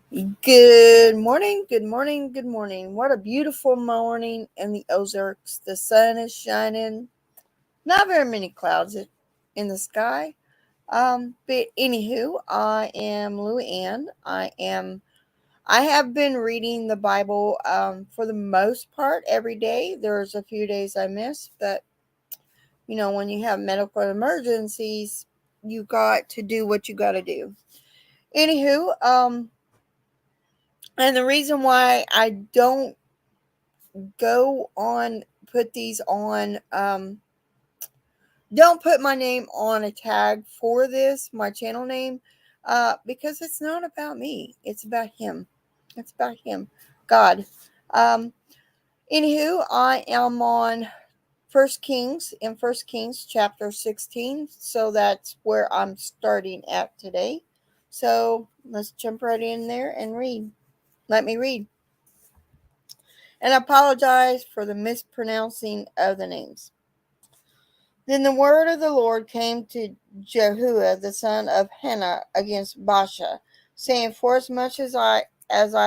Good morning, good morning, good morning. What a beautiful morning in the Ozarks. The sun is shining. Not very many clouds in the sky. But anywho, I am Lou Ann. I have been reading the Bible for the most part every day. There's a few days I miss, but when you have medical emergencies, you got to do what you got to do. Anywho, and the reason why I put these on, don't put my name on a tag for this, my channel name, because it's not about me. It's about Him. It's about Him, God. Um, Anywho, I am on First Kings chapter 16, so that's where I'm starting at today. So let's jump right in there and read. Let me read. And I apologize for the mispronouncing of the names. Then the word of the Lord came to Jehuah the son of Hannah against Baasha, saying, Forasmuch as I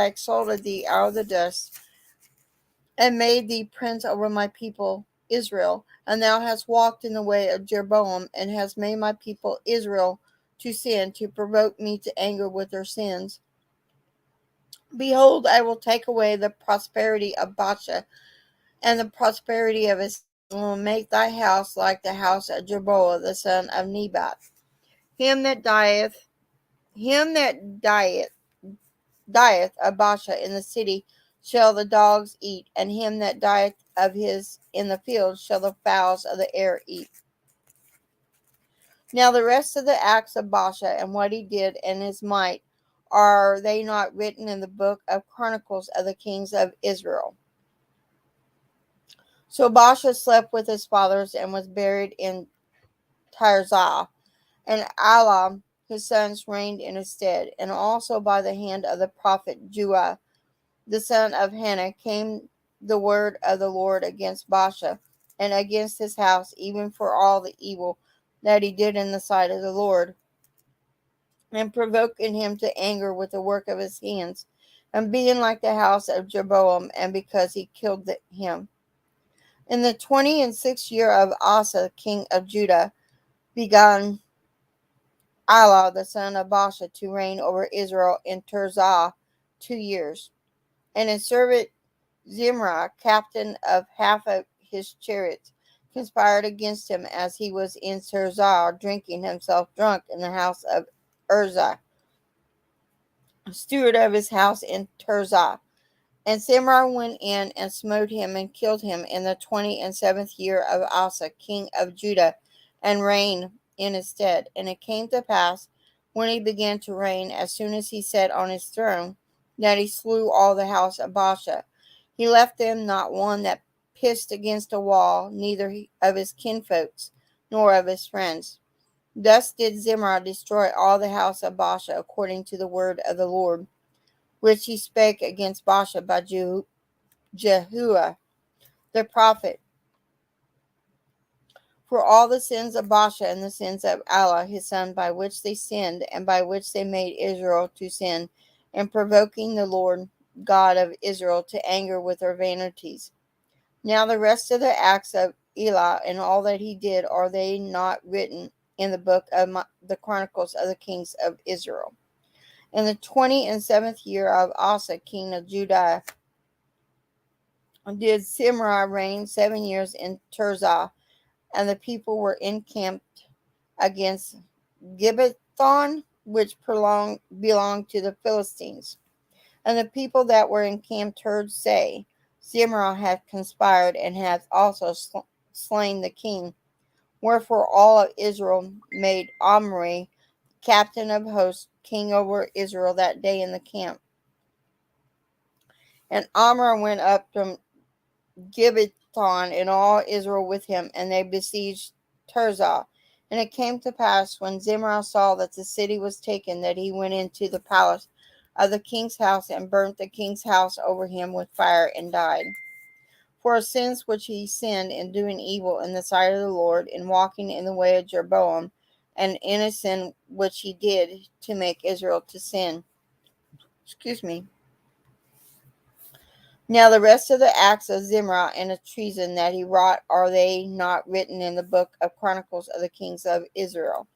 exalted thee out of the dust, and made thee prince over my people Israel, and thou hast walked in the way of Jeroboam, and hast made my people Israel to sin, to provoke me to anger with their sins. Behold, I will take away the prosperity of Baasha, and the prosperity of his and will make thy house like the house of Jeroboam the son of Nebat. Him that dieth of Baasha in the city shall the dogs eat, and him that dieth of his in the field shall the fowls of the air eat. Now the rest of the acts of Baasha and what he did and his might, are they not written in the book of Chronicles of the kings of Israel? So Baasha slept with his fathers and was buried in Tirzah, and Elah his sons reigned in his stead. And also by the hand of the prophet Jehuah the son of Hannah came the word of the Lord against Baasha, and against his house, even for all the evil that he did in the sight of the Lord, and provoking him to anger with the work of his hands, and being like the house of Jeroboam, and because he killed him. In the 26th year of Asa, king of Judah, began Elah the son of Baasha to reign over Israel in Tirzah 2 years. And his servant Zimri, captain of half of his chariots, conspired against him as he was in Tirzah, drinking himself drunk in the house of Uzzah, steward of his house in Tirzah. And Zimri went in and smote him and killed him in the 27th year of Asa, king of Judah, and reigned in his stead. And it came to pass, when he began to reign, as soon as he sat on his throne, that he slew all the house of Baasha. He left them not one that pissed against a wall, neither of his kinfolks, nor of his friends. Thus did Zimri destroy all the house of Baasha, according to the word of the Lord, which he spake against Baasha by Jehuah the prophet. For all the sins of Baasha and the sins of Elah his son, by which they sinned, and by which they made Israel to sin, and provoking the Lord God of Israel to anger with their vanities. Now the rest of the acts of Elah and all that he did, are they not written in the book of the Chronicles of the kings of Israel? In the 27th year of Asa, king of Judah, did Zimri reign 7 years in Tirzah, and the people were encamped against Gibbethon, which belonged to the Philistines. And the people that were encamped heard say, Zimri hath conspired, and hath also slain the king. Wherefore all of Israel made Omri, captain of hosts, king over Israel that day in the camp. And Omri went up from Gibbethon, and all Israel with him, and they besieged Tirzah. And it came to pass, when Zimri saw that the city was taken, that he went into the palace of the king's house, and burnt the king's house over him with fire, and died. For a sins which he sinned in doing evil in the sight of the Lord, in walking in the way of Jeroboam, and in a sin which he did to make Israel to sin. Excuse me. Now the rest of the acts of Zimri and the treason that he wrought, are they not written in the book of Chronicles of the kings of Israel?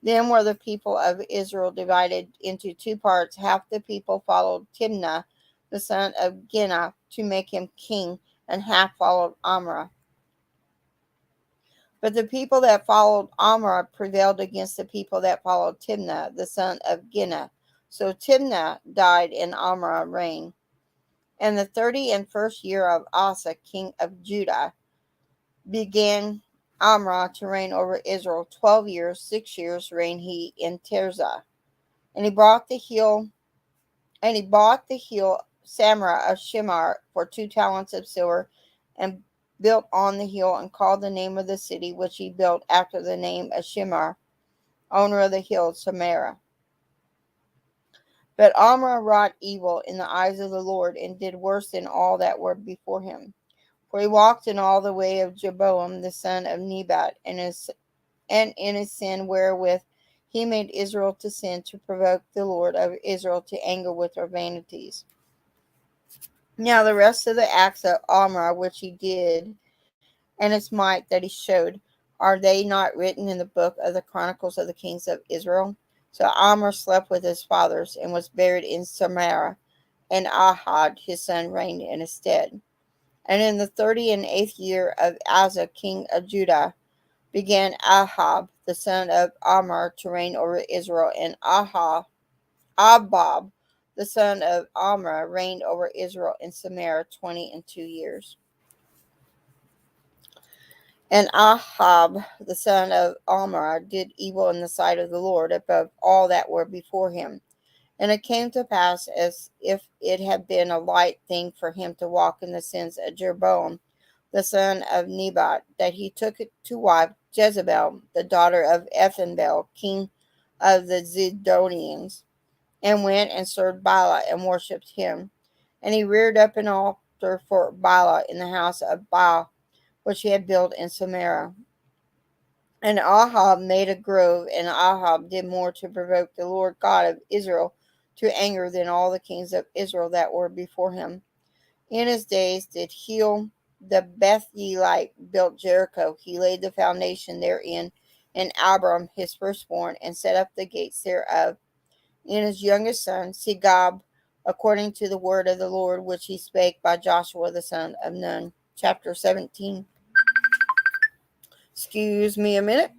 Then were the people of Israel divided into two parts. Half the people followed Timnah, the son of Gina, to make him king, and half followed Amra. But the people that followed Amra prevailed against the people that followed Timnah, the son of Gina. So Timnah died and Amra reigned. And the 31st year of Asa, king of Judah, began Amra to reign over Israel 12 years. 6 years reigned he in Tirzah. And he bought the hill Samara of Shimar for 2 talents of silver, and built on the hill, and called the name of the city which he built after the name of Shimar, owner of the hill, Samara. But Amra wrought evil in the eyes of the Lord, and did worse than all that were before him. For he walked in all the way of Jeroboam the son of Nebat, and in his sin wherewith he made Israel to sin, to provoke the Lord of Israel to anger with their vanities. Now the rest of the acts of Amra which he did, and his might that he showed, are they not written in the book of the Chronicles of the kings of Israel? So Amra slept with his fathers, and was buried in Samaria, and Ahad his son reigned in his stead. And in the 38th year of Asa king of Judah began Ahab the son of Amar to reign over Israel, and Abab the son of Amra reigned over Israel in Samaria 22 years. And Ahab the son of Amra did evil in the sight of the Lord above all that were before him. And it came to pass, as if it had been a light thing for him to walk in the sins of Jeroboam the son of Nebat, that he took to wife Jezebel, the daughter of Ethbaal, king of the Zidonians, and went and served Baalah and worshipped him. And he reared up an altar for Baalah in the house of Baal, which he had built in Samaria. And Ahab made a grove, and Ahab did more to provoke the Lord God of Israel to anger than all the kings of Israel that were before him. In his days did Hiel the Bethelite built Jericho. He laid the foundation therein, and Abram his firstborn, and set up the gates thereof. In his youngest son Segub, according to the word of the Lord which he spake by Joshua the son of Nun. Chapter 17. Excuse me a minute.